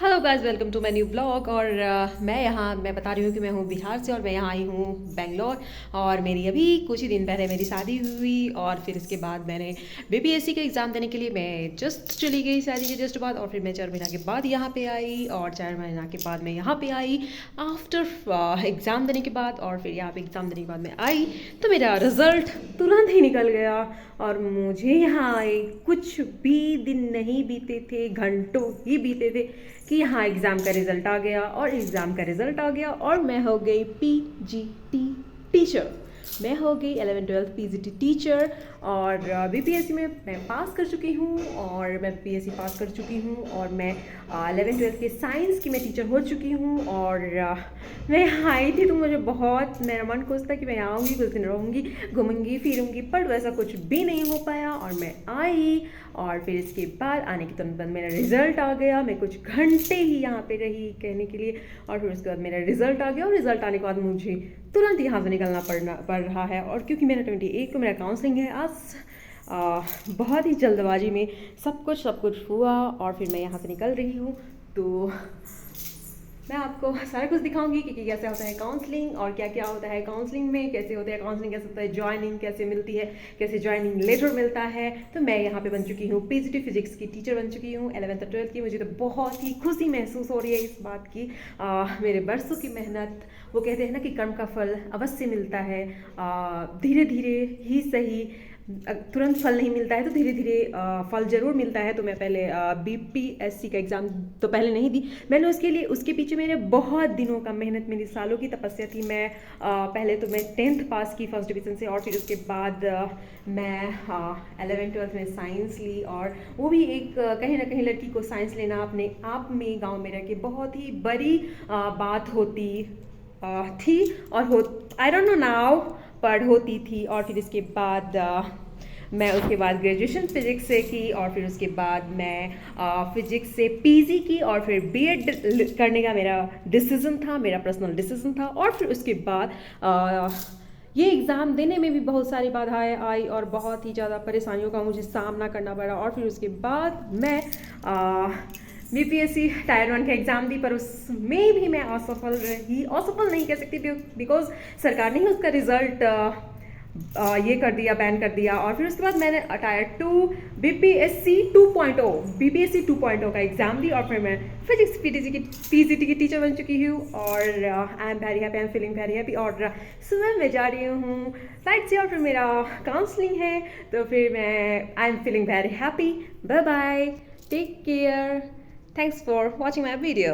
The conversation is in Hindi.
Hello guys, welcome to my new blog. और मैं बता रही हूँ कि मैं हूँ बिहार से और मैं यहाँ आई हूँ बेंगलोर। और मेरी अभी कुछ ही दिन पहले मेरी शादी हुई और फिर इसके बाद मैंने बीपीएससी का एग्ज़ाम देने के लिए मैं जस्ट चली गई शादी के जस्ट बाद। और फिर मैं 4 महीना के बाद यहाँ पे आई और 4 महीना के बाद मैं यहाँ पे आई आफ्टर एग्ज़ाम देने के बाद। और फिर यहाँ पे एग्ज़ाम देने के बाद मैं आई तो मेरा रिज़ल्ट तुरंत ही निकल गया। और मुझे यहाँ आए कुछ भी दिन नहीं बीते थे, घंटों ही बीते थे कि यहाँ एग्ज़ाम का रिज़ल्ट आ गया। और एग्ज़ाम का रिज़ल्ट आ गया और मैं हो गई पीजीटी टीचर। मैं हो गई 11वीं 12वीं पीजीटी टीचर। और बीपीएससी में मैं पास कर चुकी हूँ और मैं बीपीएससी पास कर चुकी हूँ और मैं 11वीं 12वीं के साइंस की मैं टीचर हो चुकी हूँ। और मैं यहाँ आई थी तो मुझे बहुत मेरा मन खुश था कि मैं यहाँ आऊँगी, कुछ दिन रहूँगी, घूमूंगी फिरूँगी, पर वैसा कुछ भी नहीं हो पाया। और मैं आई और फिर इसके बाद आने के तुरंत बाद मेरा रिज़ल्ट आ गया। मैं कुछ घंटे ही यहाँ पे रही कहने के लिए और फिर उसके बाद मेरा रिज़ल्ट आ गया। और रिज़ल्ट आने के बाद मुझे तुरंत यहाँ से निकलना पड़ रहा है। और क्योंकि मेरा 28 को मेरा काउंसलिंग है आज, बहुत ही जल्दबाजी में सब कुछ हुआ और फिर मैं यहाँ से निकल रही हूँ। तो मैं आपको सारा कुछ दिखाऊंगी कि कैसे होता है काउंसलिंग और क्या क्या होता है काउंसलिंग में, कैसे होता है काउंसलिंग, कैसे होता है ज्वाइनिंग, कैसे मिलती है, कैसे ज्वाइनिंग लेटर मिलता है। तो मैं यहाँ पे बन चुकी हूँ पीजीटी फिजिक्स की टीचर बन चुकी हूँ 11th और 12th की। मुझे तो बहुत ही खुशी महसूस हो रही है इस बात की। मेरे बरसों की मेहनत, वो कहते हैं ना कि कर्म का फल अवश्य मिलता है, धीरे धीरे ही सही, तुरंत फल नहीं मिलता है तो धीरे धीरे फल ज़रूर मिलता है। तो मैं पहले बीपीएससी का एग्ज़ाम तो पहले नहीं दी मैंने, उसके पीछे मेरे बहुत दिनों का मेहनत, मेरी सालों की तपस्या थी। मैं पहले तो मैं 10th पास की फर्स्ट डिवीज़न से और फिर उसके बाद मैं 11th 12th में साइंस ली। और वो भी एक कहीं ना कहीं लड़की को साइंस लेना अपने आप में गाँव में रह के बहुत ही बड़ी बात होती थी और हो, आई डोंट नो नाउ, पर होती थी। और फिर इसके बाद मैं उसके बाद ग्रेजुएशन फिजिक्स से की और फिर उसके बाद मैं फिजिक्स से पीजी की और फिर बीएड करने का मेरा डिसीज़न था, मेरा पर्सनल डिसीज़न था। और फिर उसके बाद ये एग्ज़ाम देने में भी बहुत सारी बाधाएं आई और बहुत ही ज़्यादा परेशानियों का मुझे सामना करना पड़ा। और फिर उसके बाद मैं बीपीएससी टायर 1 का एग्ज़ाम दी, पर उसमें भी मैं असफल रही। असफल नहीं कह सकती बिकॉज सरकार ने ही उसका रिज़ल्ट ये कर दिया, बैन कर दिया। और फिर उसके बाद मैंने टायर 2 बीपीएससी 2.0 का एग्ज़ाम दी और फिर मैं फिजिक्स पीजीटी की टीचर बन चुकी हूँ। और I am very happy, I am feeling very happy. और सुबह मैं जा रही हूँ फ्लाइट से और फिर मेरा काउंसलिंग है, तो फिर मैं I am feeling very happy. Bye bye, take care, thanks for watching my video.